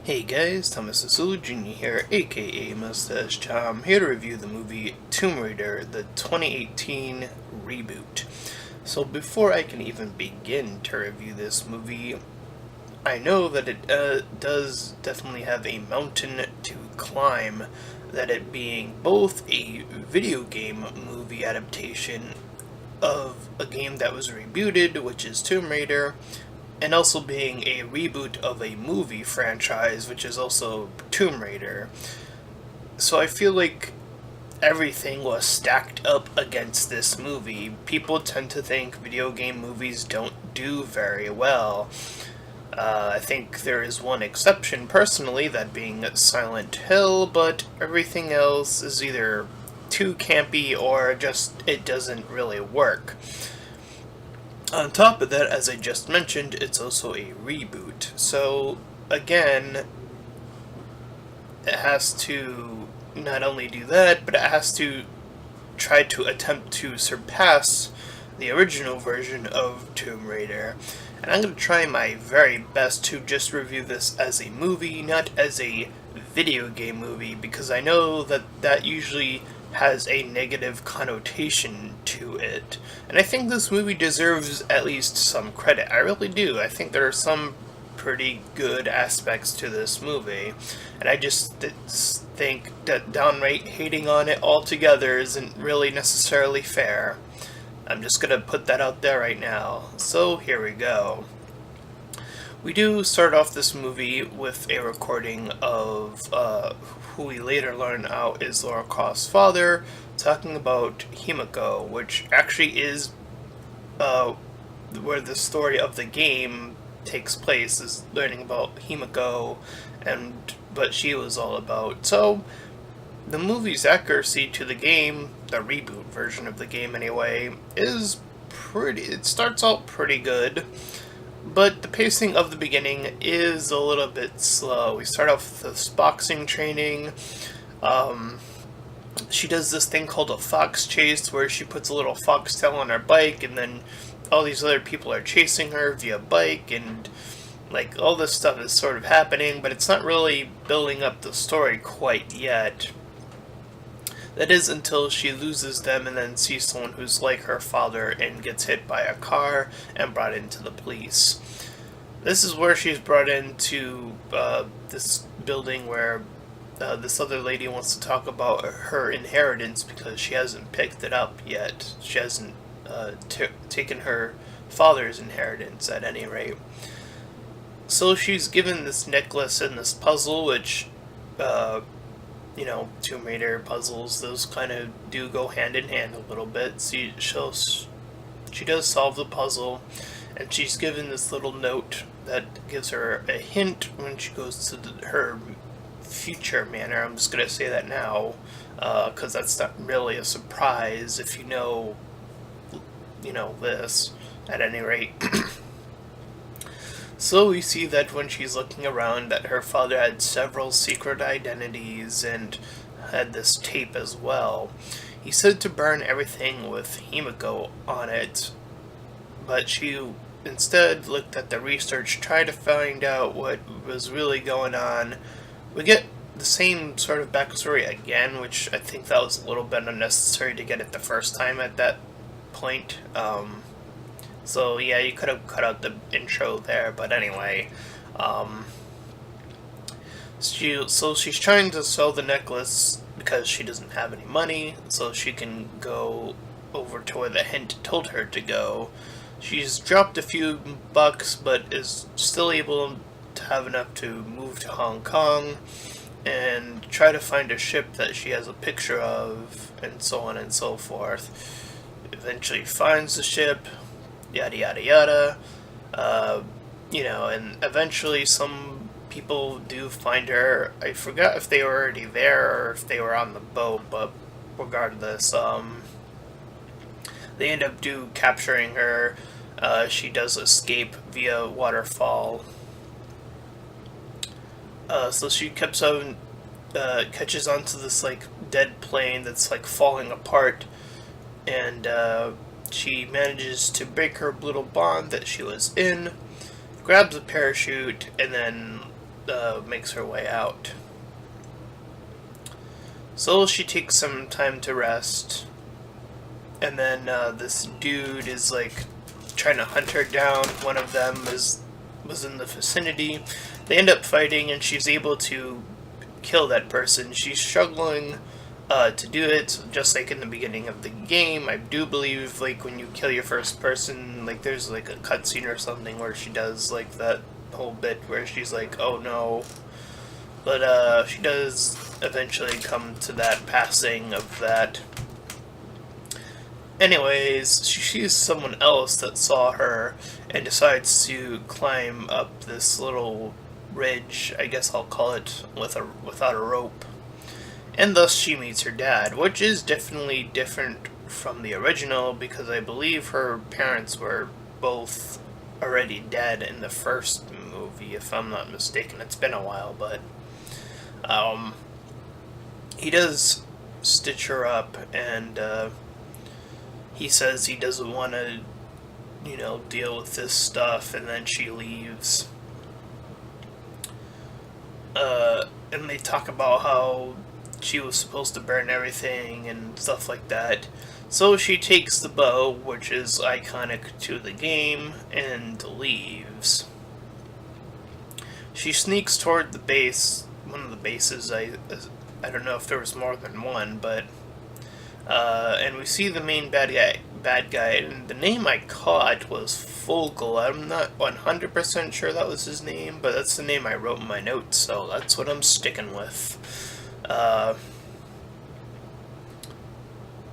Hey guys, Thomas Asulu Jr. here, aka Mustached. I'm here to review the movie Tomb Raider, the 2018 reboot. So before I can even begin to review this movie, I know that it does definitely have a mountain to climb, that it being both a video game movie adaptation of a game that was rebooted, which is Tomb Raider, and also being a reboot of a movie franchise, which is also Tomb Raider. So I feel like everything was stacked up against this movie. People tend to think video game movies don't do very well. I think there is one exception personally, that being Silent Hill, but everything else is either too campy or just it doesn't really work. On top of that, as I just mentioned, it's also a reboot. So, again, it has to not only do that, but it has to try to attempt to surpass the original version of Tomb Raider. And I'm going to try my very best to just review this as a movie, not as a video game movie, because I know that that usually has a negative connotation to it. And I think this movie deserves at least some credit. I really do. I think there are some pretty good aspects to this movie. And I just think that downright hating on it altogether isn't really necessarily fair. I'm just gonna put that out there right now. So here we go. We do start off this movie with a recording of who we later learn out is Lara Croft's father, talking about Himiko, which actually is where the story of the game takes place, is learning about Himiko and what she was all about. So, the movie's accuracy to the game, the reboot version of the game anyway, is pretty, it starts out pretty good. But the pacing of the beginning is a little bit slow. We start off with this boxing training. She does this thing called a fox chase, where she puts a little foxtail on her bike, and then all these other people are chasing her via bike, and like all this stuff is sort of happening, but it's not really building up the story quite yet. That is until she loses them and then sees someone who's like her father and gets hit by a car and brought into the police. This is where she's brought into this building where this other lady wants to talk about her inheritance because she hasn't picked it up yet. She hasn't taken her father's inheritance at any rate. So she's given this necklace and this puzzle, which Tomb Raider puzzles, those kind of do go hand in hand a little bit. She does solve the puzzle, and she's given this little note that gives her a hint when she goes to her future manor. I'm just going to say that now, because that's not really a surprise if you know this, at any rate. So we see that when she's looking around that her father had several secret identities and had this tape as well. He said to burn everything with Himiko on it, but she instead looked at the research, tried to find out what was really going on. We get the same sort of backstory again, which I think that was a little bit unnecessary to get it the first time at that point. So yeah, you could have cut out the intro there, but anyway. So she's trying to sell the necklace because she doesn't have any money, so she can go over to where the hint told her to go. She's dropped a few bucks, but is still able to have enough to move to Hong Kong and try to find a ship that she has a picture of, and so on and so forth. Eventually finds the ship, yada yada yada, and eventually some people do find her. I forgot if they were already there or if they were on the boat, but regardless, they end up capturing her. She does escape via waterfall. So she catches onto this like dead plane that's like falling apart, and she manages to break her little bond that she was in, grabs a parachute, and then makes her way out. So she takes some time to rest, and then this dude is like trying to hunt her down. One of them was in the vicinity. They end up fighting, and she's able to kill that person. She's struggling to do it, just like in the beginning of the game. I do believe, like, when you kill your first person, like, there's like a cutscene or something where she does like that whole bit where she's like, oh no. But she does eventually come to that passing of that. Anyways, she sees someone else that saw her and decides to climb up this little ridge, I guess I'll call it, without a rope. And thus she meets her dad, which is definitely different from the original, because I believe her parents were both already dead in the first movie, if I'm not mistaken. It's been a while, but he does stitch her up, and he says he doesn't want to, deal with this stuff, and then she leaves. And they talk about how she was supposed to burn everything and stuff like that. So she takes the bow, which is iconic to the game, and leaves. She sneaks toward the base, one of the bases. I don't know if there was more than one, but and we see the main bad guy, and the name I caught was Fogel. I'm not 100% sure that was his name, but that's the name I wrote in my notes, so that's what I'm sticking with.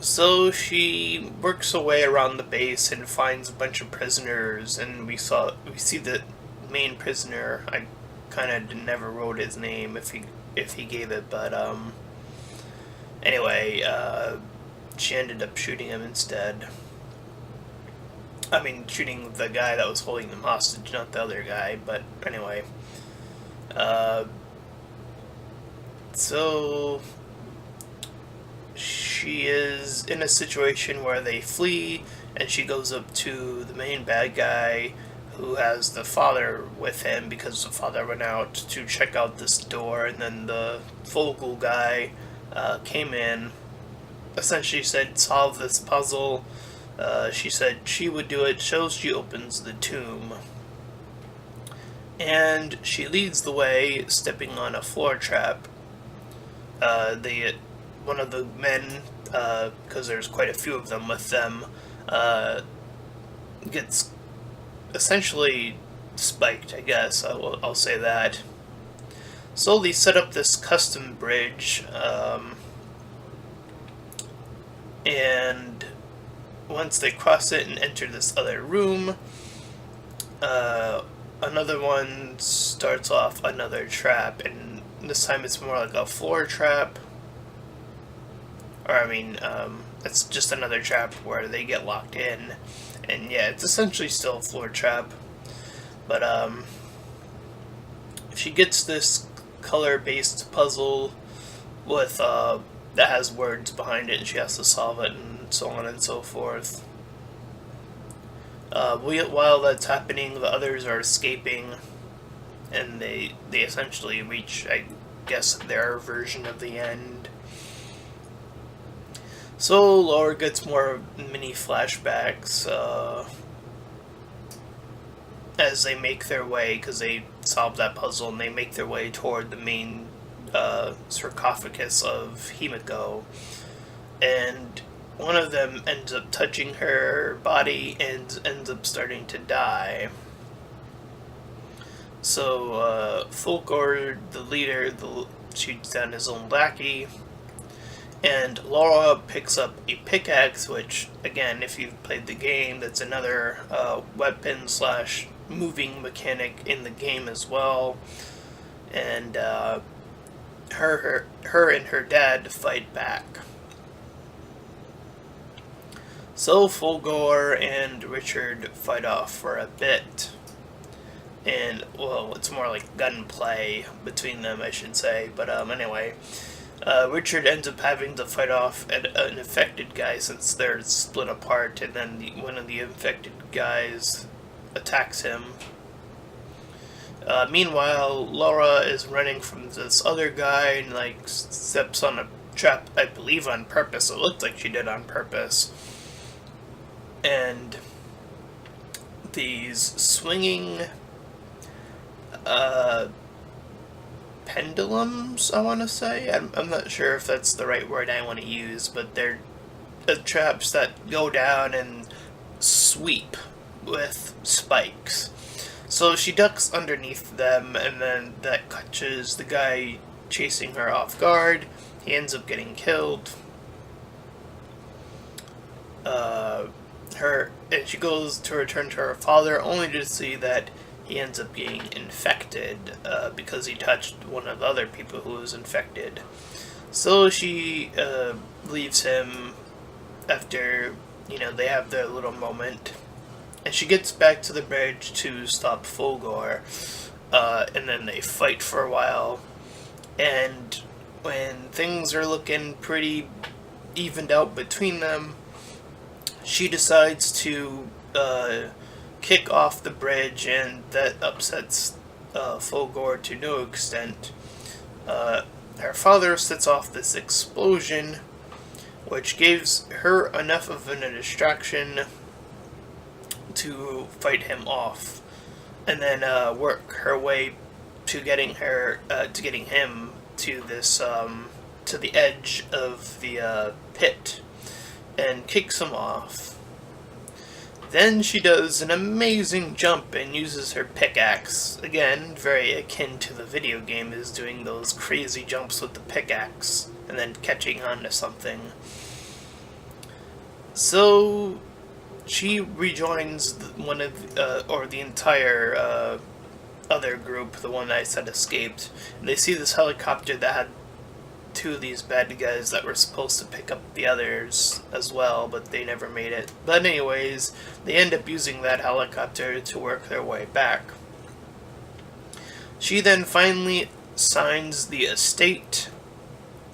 So she works her way around the base and finds a bunch of prisoners, and we see the main prisoner. I kind of never wrote his name if he gave it, but anyway, she ended up shooting him instead. I mean, shooting the guy that was holding them hostage, not the other guy, but anyway. So she is in a situation where they flee, and she goes up to the main bad guy, who has the father with him because the father went out to check out this door, and then the Fogel guy came in, essentially said, solve this puzzle. She said she would do it, so she opens the tomb. And she leads the way, stepping on a floor trap. One of the men, because there's quite a few of them with them, gets essentially spiked, I guess. I'll say that. So they set up this custom bridge, and once they cross it and enter this other room, another one starts off another trap, and this time it's more like a floor trap. Or, I mean, it's just another trap where they get locked in. And yeah, it's essentially still a floor trap. But, she gets this color-based puzzle with, that has words behind it, and she has to solve it, and so on and so forth. While that's happening, the others are escaping, and they essentially reach, I guess, their version of the end. So Laura gets more mini flashbacks as they make their way, because they solve that puzzle, and they make their way toward the main sarcophagus of Himiko, and one of them ends up touching her body and ends up starting to die. So Fulgor, the leader, shoots down his own lackey, and Laura picks up a pickaxe, which, again, if you've played the game, that's another weapon / moving mechanic in the game as well. And her and her dad fight back. So Fulgor and Richard fight off for a bit. And, well, it's more like gunplay between them, I should say. But anyway, Richard ends up having to fight off an infected guy since they're split apart, and then one of the infected guys attacks him. Meanwhile, Laura is running from this other guy and like steps on a trap, I believe on purpose. It looked like she did on purpose. And these swinging pendulums, I want to say. I'm not sure if that's the right word I want to use, but they're traps that go down and sweep with spikes. So she ducks underneath them, and then that catches the guy chasing her off guard. He ends up getting killed. And she goes to return to her father, only to see that he ends up being infected because he touched one of the other people who was infected. So she leaves him after, they have their little moment. And she gets back to the bridge to stop Fulgore. And then they fight for a while. And when things are looking pretty evened out between them, she decides to kick off the bridge, and that upsets Fulgore to no extent. Her father sets off this explosion, which gives her enough of a distraction to fight him off, and then work her way to getting him to this to the edge of the pit, and kicks him off. Then she does an amazing jump and uses her pickaxe. Again, very akin to the video game, is doing those crazy jumps with the pickaxe and then catching onto something. So she rejoins the entire other group, the one that I said escaped. And they see this helicopter that had two of these bad guys that were supposed to pick up the others as well, but they never made it. But anyways, they end up using that helicopter to work their way back. She then finally signs the estate,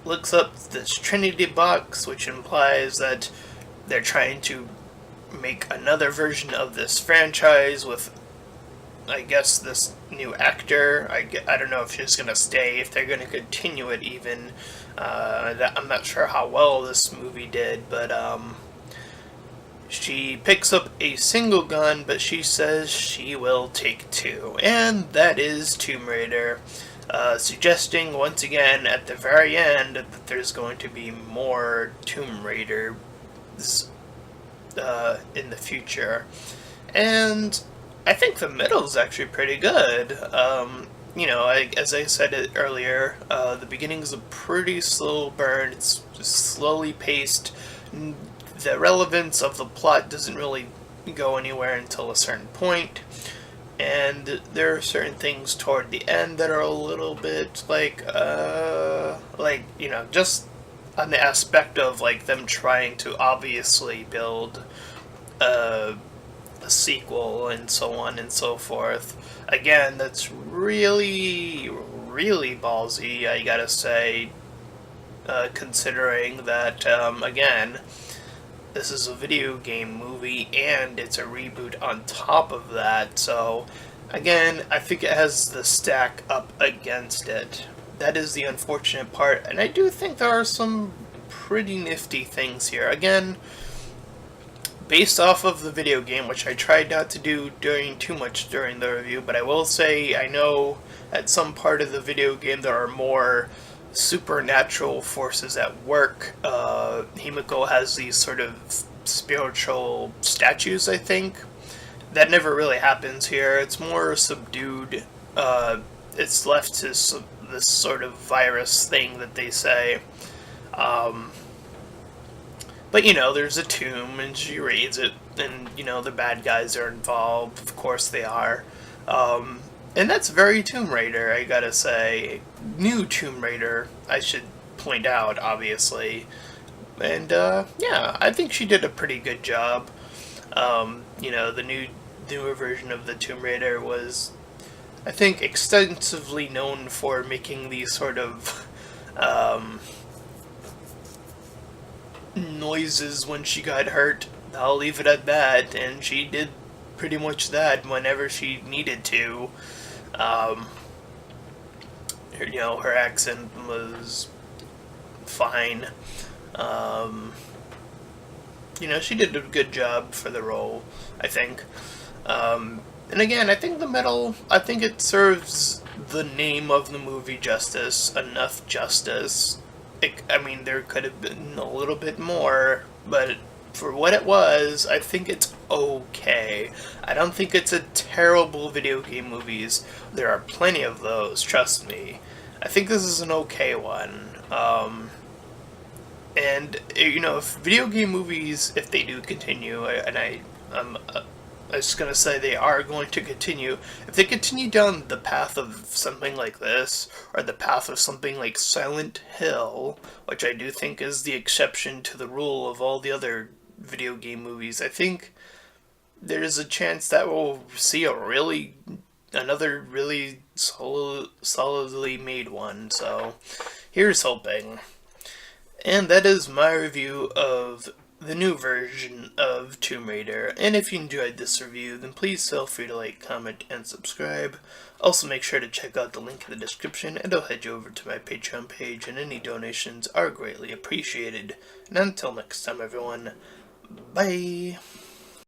looks up this Trinity box, which implies that they're trying to make another version of this franchise with, I guess, this new actor. I don't know if she's going to stay, if they're going to continue it even. I'm not sure how well this movie did, but she picks up a single gun, but she says she will take two. And that is Tomb Raider, suggesting once again at the very end that there's going to be more Tomb Raider in the future. And I think the middle is actually pretty good. As I said it earlier, the beginning is a pretty slow burn. It's just slowly paced. The relevance of the plot doesn't really go anywhere until a certain point. And there are certain things toward the end that are a little bit just on the aspect of them trying to obviously build a sequel and so on and so forth. Again, that's really, really ballsy, I gotta say, considering that, again, this is a video game movie and it's a reboot on top of that, so again, I think it has the stack up against it. That is the unfortunate part, and I do think there are some pretty nifty things here. Again, based off of the video game, which I tried not to do too much during the review, but I will say I know at some part of the video game there are more supernatural forces at work. Himiko has these sort of spiritual statues, I think. That never really happens here. It's more subdued. It's left to this sort of virus thing that they say. But, there's a tomb, and she raids it, and, the bad guys are involved. Of course they are. And that's very Tomb Raider, I gotta say. New Tomb Raider, I should point out, obviously. And, yeah, I think she did a pretty good job. The newer version of the Tomb Raider was, I think, extensively known for making these sort of, noises when she got hurt. I'll leave it at that, and she did pretty much that whenever she needed to. Um, her accent was fine. Um, she did a good job for the role, I think. And again, I think it serves the name of the movie enough justice. There could have been a little bit more, but for what it was, I think it's okay. I don't think it's a terrible video game movies. There are plenty of those, trust me. I think this is an okay one. And if video game movies, if they do continue, I was gonna say they are going to continue. If they continue down the path of something like this, or the path of something like Silent Hill, which I do think is the exception to the rule of all the other video game movies, I think there's a chance that we'll see another really solidly made one. So here's hoping. And that is my review of the new version of Tomb Raider. And if you enjoyed this review, then please feel free to like, comment, and subscribe. Also make sure to check out the link in the description, and I'll head you over to my Patreon page, and any donations are greatly appreciated. And until next time, everyone, bye!